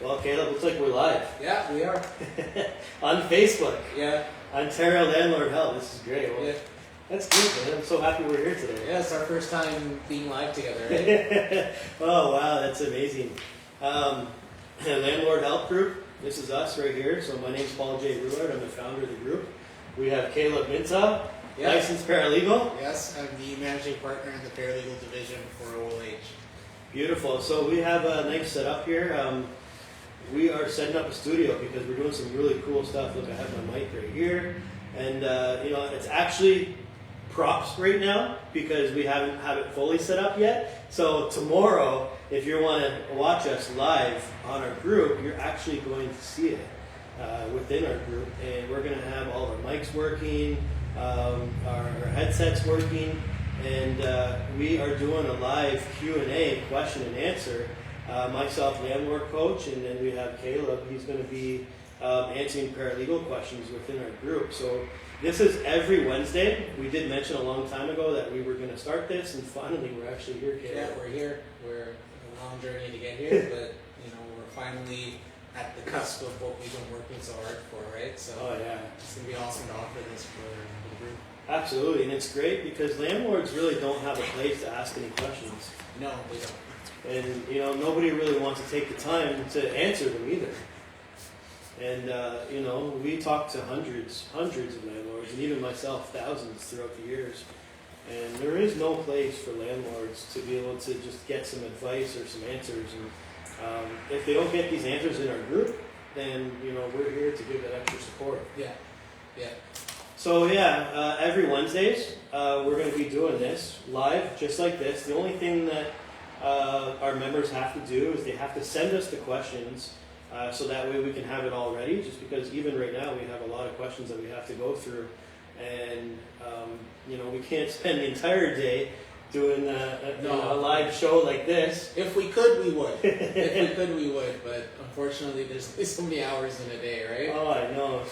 Well, Caleb, looks like we're live. Yeah, we are. On Facebook. Yeah. Ontario Landlord Help. This is great. Well, Yeah. that's good, man. I'm so happy we're here today. Yeah, it's our first time being live together, right? Oh, wow, that's amazing. Landlord Help Group. This is us right here. So my name's Paul J. Roulard. I'm the founder of the group. We have Caleb Minta, Yeah. licensed paralegal. Yes, I'm the managing partner in the paralegal division for OLH. Beautiful. So we have a nice setup here. We are setting up a studio because we're doing some really cool stuff. Look, I have my mic right here. And, it's actually props right now because we haven't have it fully set up yet. So tomorrow, if you want to watch us live on our group, you're actually going to see it within our group. And we're going to have all our mics working, our headsets working. And we are doing a live Q&A, question and answer. Myself, landlord coach, and then we have Caleb. He's going to be answering paralegal questions within our group. So this is every Wednesday. We did mention a long time ago that we were going to start this, and finally we're actually here, Caleb. Yeah, we're here. We're a long journey to get here, but we're finally at the cusp of what we've been working so hard for, right? So Oh yeah, it's going to be awesome to offer this for the group. absolutely, and it's great because landlords really don't have a place to ask any questions. No, we don't. And nobody really wants to take the time to answer them either. And we talk to hundreds of landlords, and even myself, thousands throughout the years. And there is no place for landlords to be able to just get some advice or some answers. And if they don't get these answers in our group, then we're here to give that extra support. Yeah. Yeah. So every Wednesdays we're going to be doing this live, just like this. The only thing that our members have to do is they have to send us the questions so that way we can have it all ready, just because even right now we have a lot of questions that we have to go through, and we can't spend the entire day doing a live show like this. If we could, we would. If we could, we would, but unfortunately there's so many hours in a day, right? Oh, I know.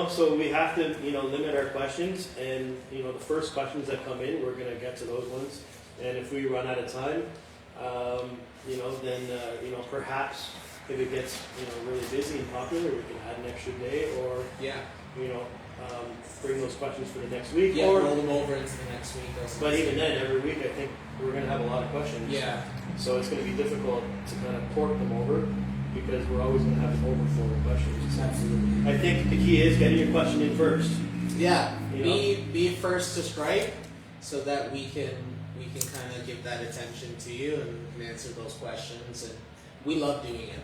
So we have to limit our questions, and the first questions that come in, we're going to get to those ones. And if we run out of time, then perhaps if it gets really busy and popular, we can add an extra day, or bring those questions for the next week. Yeah, or roll them over into the next week. But even then, every week I think we're going to have a lot of questions. Yeah. So it's going to be difficult to kind of port them over because we're always going to have an overflow of questions. Absolutely. I think the key is getting your question in first. Yeah. Be first to strike so that we can kind of give that attention to you and answer those questions. And we love doing it.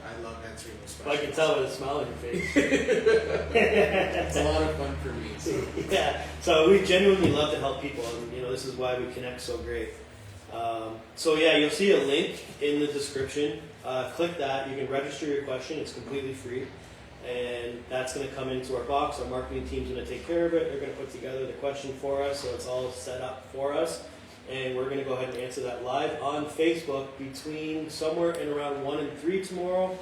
I love answering those questions. I can tell with a smile on your face. It's a lot of fun for me. So. Yeah. So we genuinely love to help people, and this is why we connect so great. You'll see a link in the description. Click that. You can register your question. It's completely free. And that's going to come into our box. Our marketing team's going to take care of it. They're going to put together the question for us, so it's all set up for us. And we're going to go ahead and answer that live on Facebook between somewhere in around 1 and 3 tomorrow.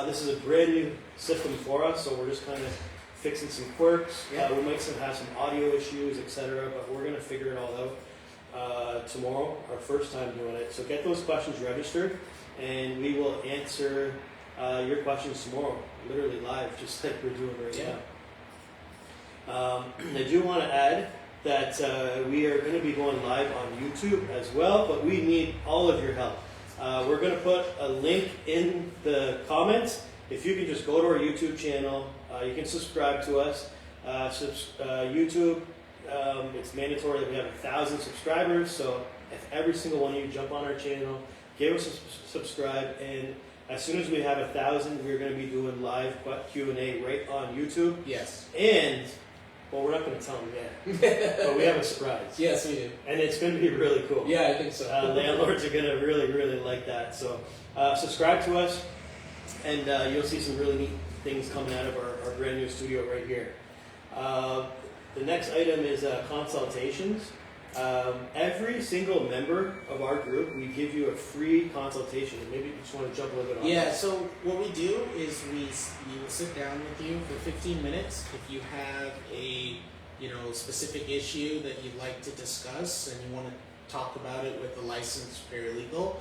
This is a brand new system for us, so we're just kind of fixing some quirks. Yeah. We might have some audio issues, etc., but we're going to figure it all out tomorrow, our first time doing it. So get those questions registered, and we will answer your questions tomorrow, literally live, just like we're doing right now. I do want to add that we are going to be going live on YouTube as well, but we need all of your help. We're going to put a link in the comments. If you can just go to our YouTube channel, you can subscribe to us. YouTube, it's mandatory that we have 1,000 subscribers, so if every single one of you jump on our channel, give us a subscribe, and as soon as we have 1,000, we're going to be doing live Q&A right on YouTube. Yes. And, well, we're not going to tell them yet, but we have a surprise. Yes, we do. And it's going to be really cool. Yeah, I think so. Landlords are going to really, really like that. So subscribe to us, and you'll see some really neat things coming out of our brand new studio right here. The next item is consultations. Every single member of our group, we give you a free consultation. Maybe you just want to jump a little bit on Yeah, that. so what we do is we will sit down with you for 15 minutes. If you have a specific issue that you'd like to discuss and you want to talk about it with a licensed paralegal,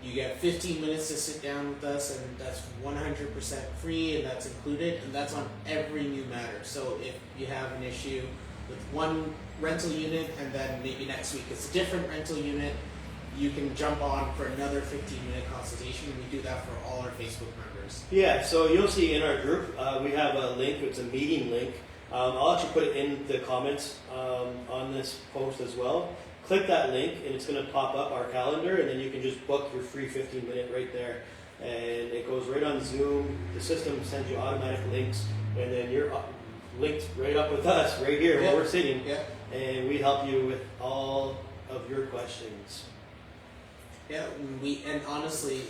You get 15 minutes to sit down with us, and that's 100% free, and that's included, and that's on every new matter. So if you have an issue with one rental unit, and then maybe next week it's a different rental unit, you can jump on for another 15-minute consultation. We do that for all our Facebook members. Yeah, so you'll see in our group, we have a link. It's a meeting link. I'll actually put it in the comments on this post as well. Click that link, and it's going to pop up our calendar, and then you can just book your free 15-minute right there. And it goes right on Zoom. The system sends you automatic links, and then you're linked right up with us right here where we're sitting. Yeah. And we help you with all of your questions. Yeah, and honestly,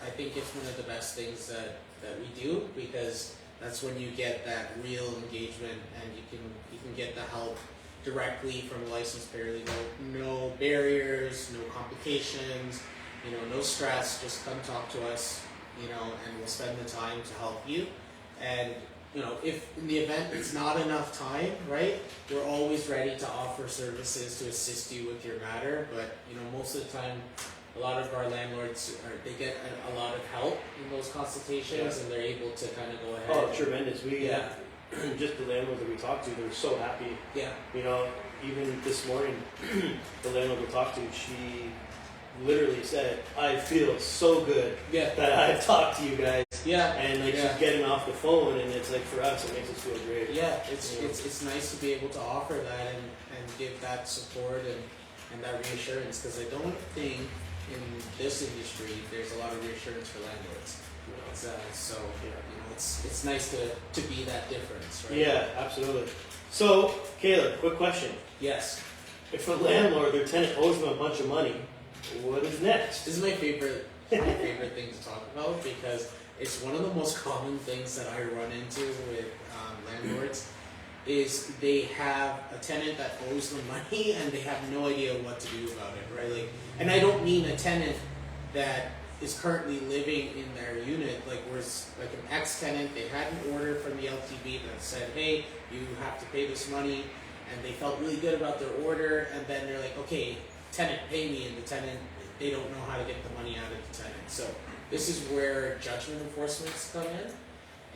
I think it's one of the best things that we do, because that's when you get that real engagement, and you can get the help directly from a licensed paralegal. No barriers, no complications, no stress. Just come talk to us, and we'll spend the time to help you. And if in the event it's not enough time, right, we're always ready to offer services to assist you with your matter. But most of the time, a lot of our landlords they get a lot of help in those consultations, and they're able to kind of go ahead. Oh, tremendous! Just the landlords that we talked to, they're so happy. Yeah. Even this morning, the landlord we talked to, she literally said, "I feel so good that I've talked to you guys." Yeah. And she's getting off the phone, and it's like, for us, it makes us feel great. Yeah, it's nice to be able to offer that and give that support and that reassurance, because I don't think in this industry there's a lot of reassurance for landlords. It's nice to be that difference, right? Yeah, absolutely. So, Caleb, quick question. Yes. If a landlord, their tenant owes them a bunch of money, what is next? This is my favorite thing to talk about, because it's one of the most common things that I run into with landlords. Is they have a tenant that owes them money, and they have no idea what to do about it, right? And I don't mean a tenant that is currently living in their unit, whereas an ex-tenant, they had an order from the LTB that said, hey, you have to pay this money, and they felt really good about their order, and then they're like, okay, tenant, pay me, and the tenant, they don't know how to get the money out of the tenant. So this is where judgment enforcements come in.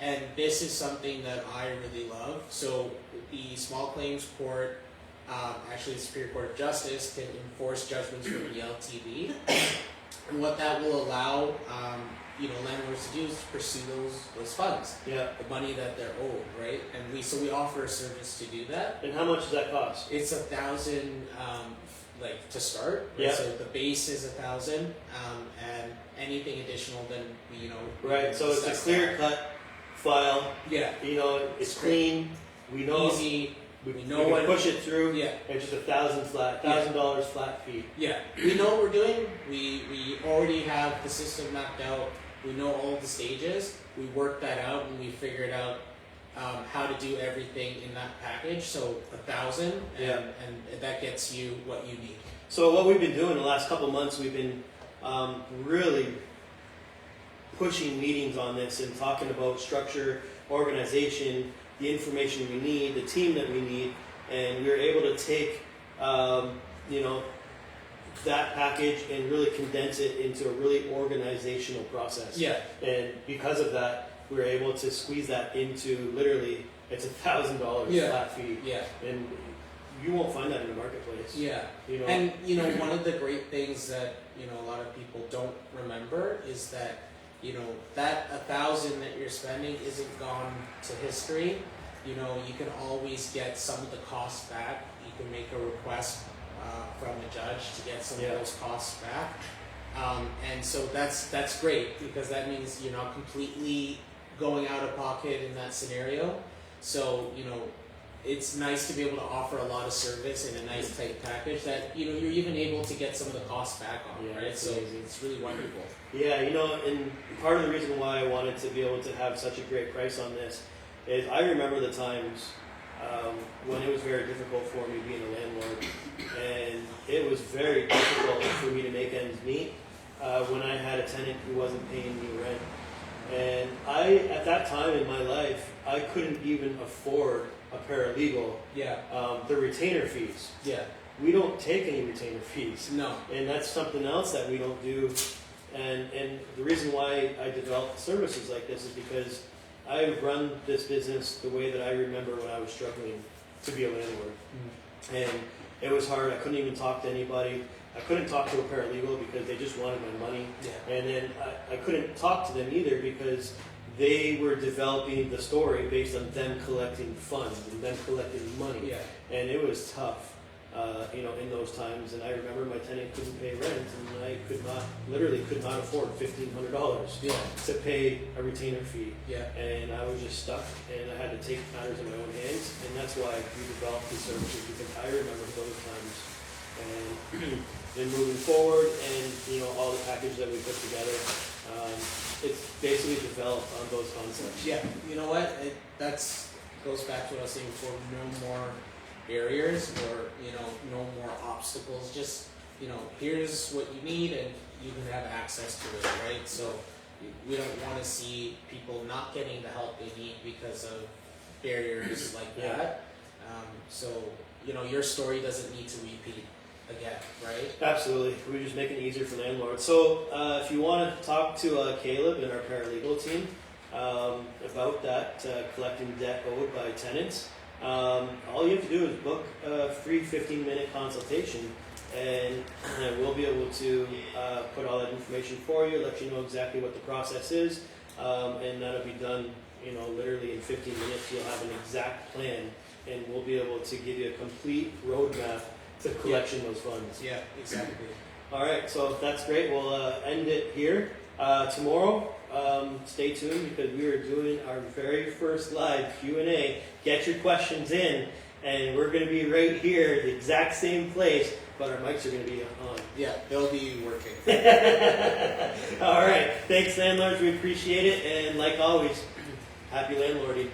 And this is something that I really love. So the Small Claims Court, actually the Superior Court of Justice, can enforce judgments from the LTB. And what that will allow landlords to do is pursue those funds. Yeah. The money that they're owed, right? And we offer a service to do that. And how much does that cost? It's $1,000 to start. Right? Yeah. So the base is $1,000, and anything additional then Right. So it's a clear cut file. Yeah. It's clean. We know. Easy. We can push it through. Yeah. It's just $1,000 flat fee. Yeah. We know what we're doing. We already have the system mapped out. We know all the stages. We worked that out, and we figured out how to do everything in that package. So $1,000, and that gets you what you need. So what we've been doing the last couple months, we've been really pushing meetings on this and talking about structure, organization, the information we need, the team that we need, and we were able to take that package and really condense it into a really organizational process. Yeah. And because of that, we were able to squeeze that into literally, it's $1,000 flat fee. Yeah. And you won't find that in the marketplace. Yeah. And one of the great things that a lot of people don't remember is that that $1,000 that you're spending isn't gone to history. You can always get some of the costs back. You can make a request from the judge to get some of those costs back. And so that's great, because that means you're not completely going out of pocket in that scenario. So, it's nice to be able to offer a lot of service in a nice tight package that, you're even able to get some of the costs back on, right? So it's really wonderful. Yeah, and part of the reason why I wanted to be able to have such a great price on this is I remember the times when it was very difficult for me being a landlord, and it was very difficult for me to make ends meet when I had a tenant who wasn't paying me rent. And at that time in my life, I couldn't even afford a paralegal. Yeah. The retainer fees. Yeah. We don't take any retainer fees. No. And that's something else that we don't do And the reason why I developed services like this is because I run this business the way that I remember when I was struggling to be a landlord. And it was hard. I couldn't even talk to anybody. I couldn't talk to a paralegal because they just wanted my money. Yeah. And then I couldn't talk to them either because they were developing the story based on them collecting funds and them collecting money. Yeah. And it was tough, in those times. And I remember my tenant couldn't pay rent, and I literally could not afford $1,500 Yeah. to pay a retainer fee. Yeah. And I was just stuck, and I had to take matters in my own hands. And that's why we developed these services, because I remember those times. And then moving forward, and all the package that we put together, it's basically developed on those concepts. Yeah, you know what? That's goes back to what I was saying before. No more barriers, or no more obstacles. Just here's what you need, and you can have access to it, right? So we don't want to see people not getting the help they need because of barriers like that. So your story doesn't need to repeat again, right? Absolutely. We just make it easier for landlords. So if you want to talk to Caleb and our paralegal team about that, collecting debt owed by tenants, all you have to do is book a free 15-minute consultation, and we'll be able to put all that information for you, let you know exactly what the process is, and that'll be done literally in 15 minutes. You'll have an exact plan, and we'll be able to give you a complete roadmap to collection those funds. Yeah, exactly. All right, so that's great. We'll end it here. Tomorrow, stay tuned, because we are doing our very first live Q&A. Get your questions in, and we're going to be right here, the exact same place, but our mics are going to be on. Yeah, they'll be working. All right, thanks, landlords. We appreciate it, and like always, happy landlording.